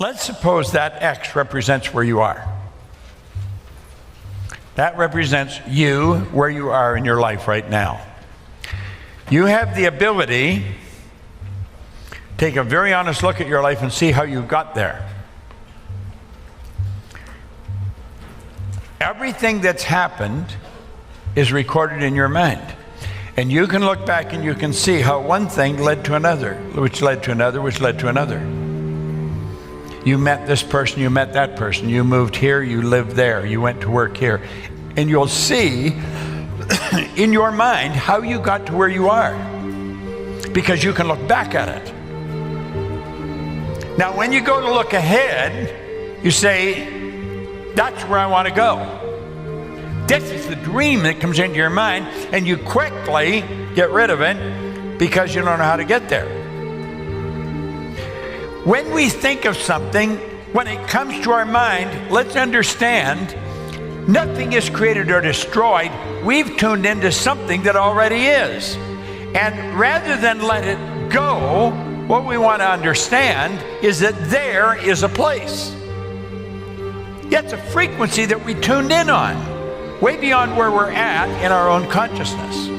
Let's suppose that X represents where you are. That represents you, where you are in your life right now. You have the ability to take a very honest look at your life and see how you got there. Everything that's happened is recorded in your mind. And you can look back and you can see how one thing led to another, which led to another, which led to another. You met this person, you met that person, you moved here, you lived there, you went to work here. And you'll see in your mind how you got to where you are, because you can look back at it. Now, when you go to look ahead, you say, that's where I want to go. This is the dream that comes into your mind, and you quickly get rid of it because you don't know how to get there. When we think of something, when it comes to our mind, let's understand nothing is created or destroyed. We've tuned into something that already is. And rather than let it go, what we want to understand is that there is a place. It's a frequency that we tuned in on, way beyond where we're at in our own consciousness.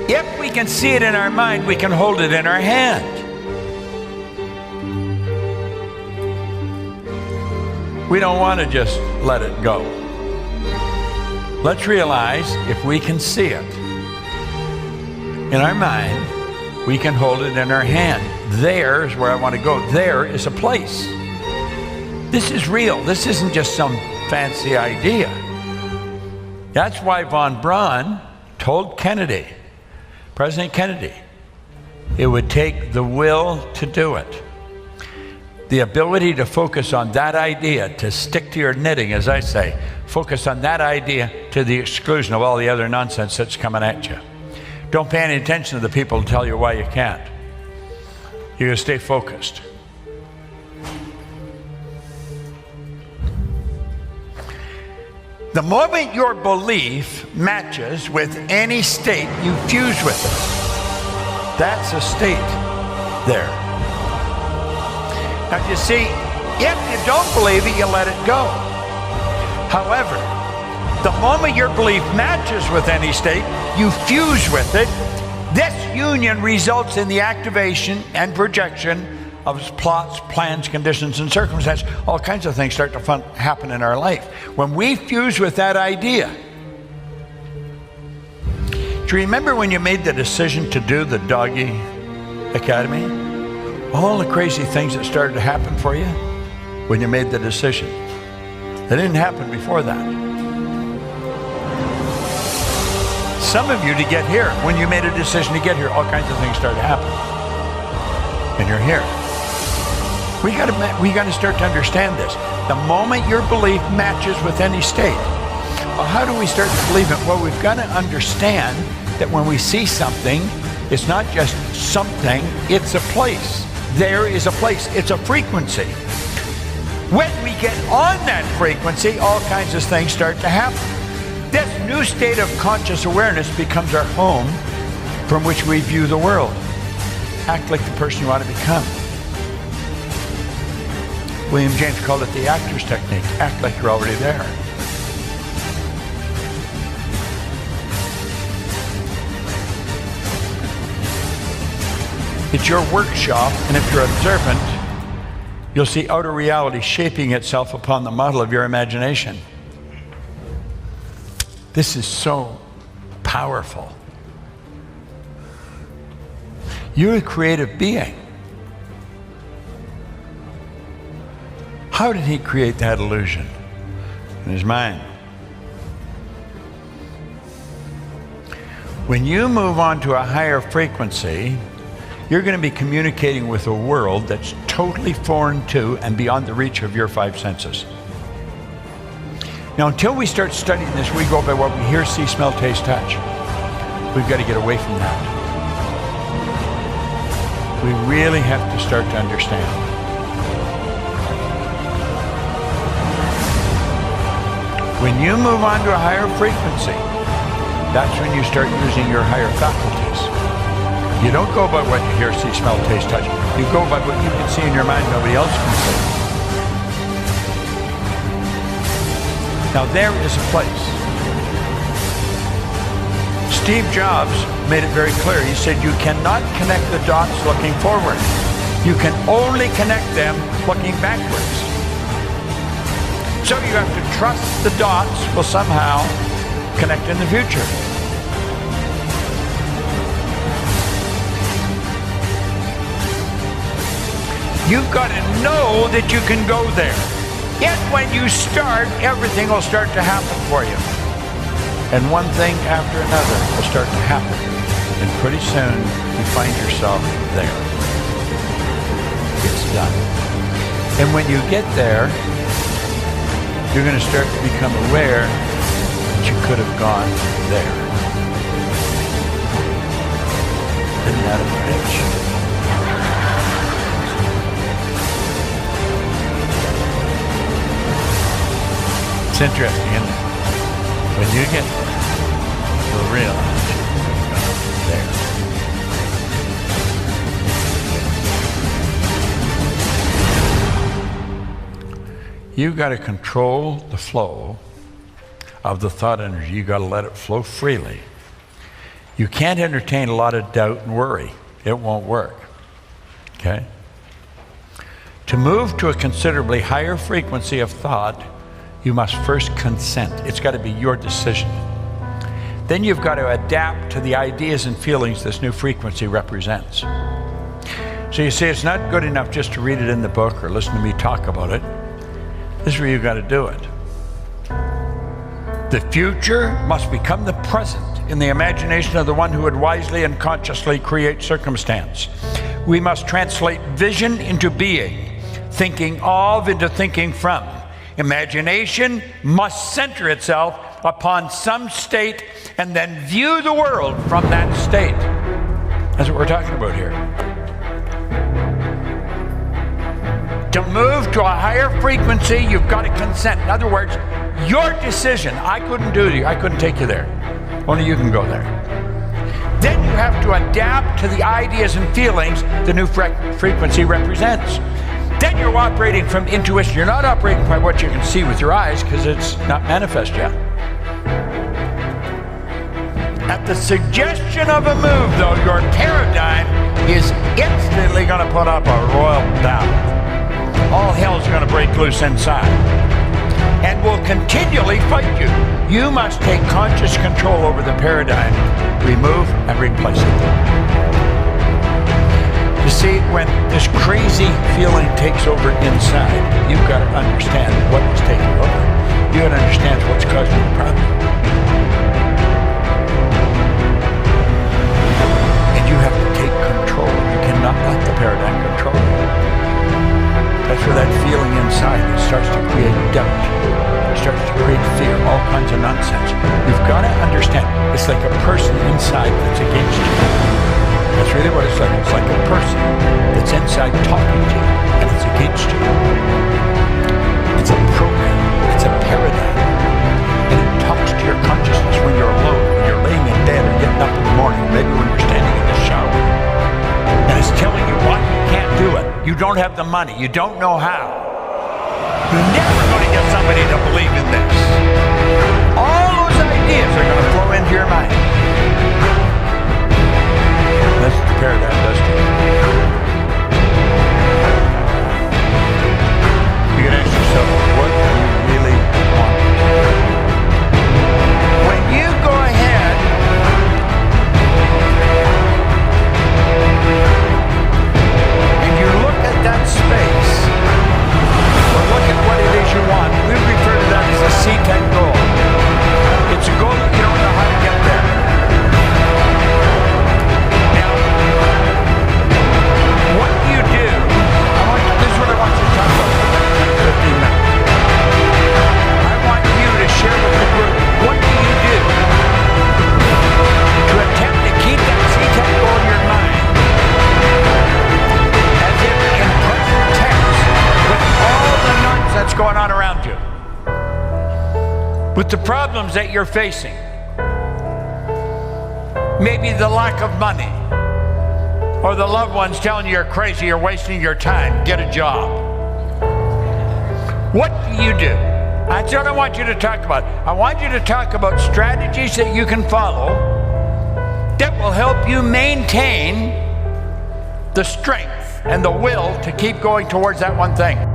If we can see it in our mind, we can hold it in our hand. We don't want to just let it go. Let's realize if we can see it in our mind, we can hold it in our hand. There is where I want to go. There is a place. This is real. This isn't just some fancy idea. That's why von Braun told Kennedy, President Kennedy, it would take the will to do it. The ability to focus on that idea, to stick to your knitting, as I say, focus on that idea to the exclusion of all the other nonsense that's coming at you. Don't pay any attention to the people who tell you why you can't. You're going to stay focused. The moment your belief matches with any state, you fuse with it. That's a state there. Now you see, if you don't believe it, you let it go. However, the moment your belief matches with any state, you fuse with it. This union results in the activation and projection of plots, plans, conditions, and circumstances. All kinds of things start to happen in our life. When we fuse with that idea, do you remember when you made the decision to do the Doggy Academy? All the crazy things that started to happen for you when you made the decision. They didn't happen before that. Some of you to get here, when you made a decision to get here, all kinds of things started to happen. And you're here. We got to start to understand this. The moment your belief matches with any state, well, how do we start to believe it? Well, we've got to understand that when we see something, it's not just something, it's a place. There is a place. It's a frequency. When we get on that frequency, all kinds of things start to happen. This new state of conscious awareness becomes our home from which we view the world. Act like the person you want to become. William James called it the actor's technique. Act like you're already there. It's your workshop, and if you're observant, you'll see outer reality shaping itself upon the model of your imagination. This is so powerful. You're a creative being. How did he create that illusion? In his mind. When you move on to a higher frequency, you're going to be communicating with a world that's totally foreign to and beyond the reach of your five senses. Now, until we start studying this, we go by what we hear, see, smell, taste, touch. We've got to get away from that. We really have to start to understand. When you move on to a higher frequency, that's when you start using your higher faculties. You don't go by what you hear, see, smell, taste, touch. You go by what you can see in your mind, nobody else can see. Now there is a place. Steve Jobs made it very clear. He said you cannot connect the dots looking forward. You can only connect them looking backwards. So you have to trust the dots will somehow connect in the future. You've got to know that you can go there. Yet when you start, everything will start to happen for you. And one thing after another will start to happen. And pretty soon, you find yourself there. It's done. And when you get there, you're going to start to become aware that you could have gone there. Isn't that a bridge? It's interesting, isn't it? When you get there, you'll realize you've gone there. You've got to control the flow of the thought energy. You've got to let it flow freely. You can't entertain a lot of doubt and worry. It won't work. Okay? To move to a considerably higher frequency of thought, you must first consent. It's got to be your decision. Then you've got to adapt to the ideas and feelings this new frequency represents. So you see, it's not good enough just to read it in the book or listen to me talk about it. This is where you've got to do it. The future must become the present in the imagination of the one who would wisely and consciously create circumstance. We must translate vision into being, thinking of into thinking from. Imagination must center itself upon some state and then view the world from that state. That's what we're talking about here. To move to a higher frequency, you've got to consent. In other words, your decision. I couldn't do it. I couldn't take you there. Only you can go there. Then you have to adapt to the ideas and feelings the new frequency represents. Then you're operating from intuition. You're not operating by what you can see with your eyes because it's not manifest yet. At the suggestion of a move, though, your paradigm is instantly going to put up a royal battle. All hell's going to break loose inside and will continually fight you. You must take conscious control over the paradigm, remove and replace it. You see, when this crazy feeling takes over inside, you've got to understand what is taking over. You've got to understand what's causing the problem. And you have to take control. You cannot let the paradigm control you. That's where that feeling inside, it starts to create doubt. It starts to create fear, all kinds of nonsense. You've got to understand, it's like a person inside that's against you. That's really what it's like. It's like a person that's inside talking to you, and it's against you. It's a program. It's a paradigm. And it talks to your consciousness when you're alone, when you're laying in bed or getting up in the morning, maybe when you're standing in the shower. And it's telling you what you can't do it. You don't have the money. You don't know how. You're never going to get somebody to believe in this. All those ideas are going to flow into your mind. That's what the paradigm does to you. You can ask yourself, what do you really want? When you go ahead and you look at that space, or look at what it is you want, we refer to that as a C10 goal. It's a goal that you don't know how to get there. Now, what do you do? This is what I want you to talk about for 15 minutes. I want you to share with the group, what do you do to attempt to keep that C10 goal in your mind as if in present tense with all the nonsense going on around you, with the problems that you're facing, maybe the lack of money, or the loved ones telling you you're crazy, you're wasting your time, get a job. What do you do? That's what I want you to talk about. I want you to talk about strategies that you can follow that will help you maintain the strength and the will to keep going towards that one thing.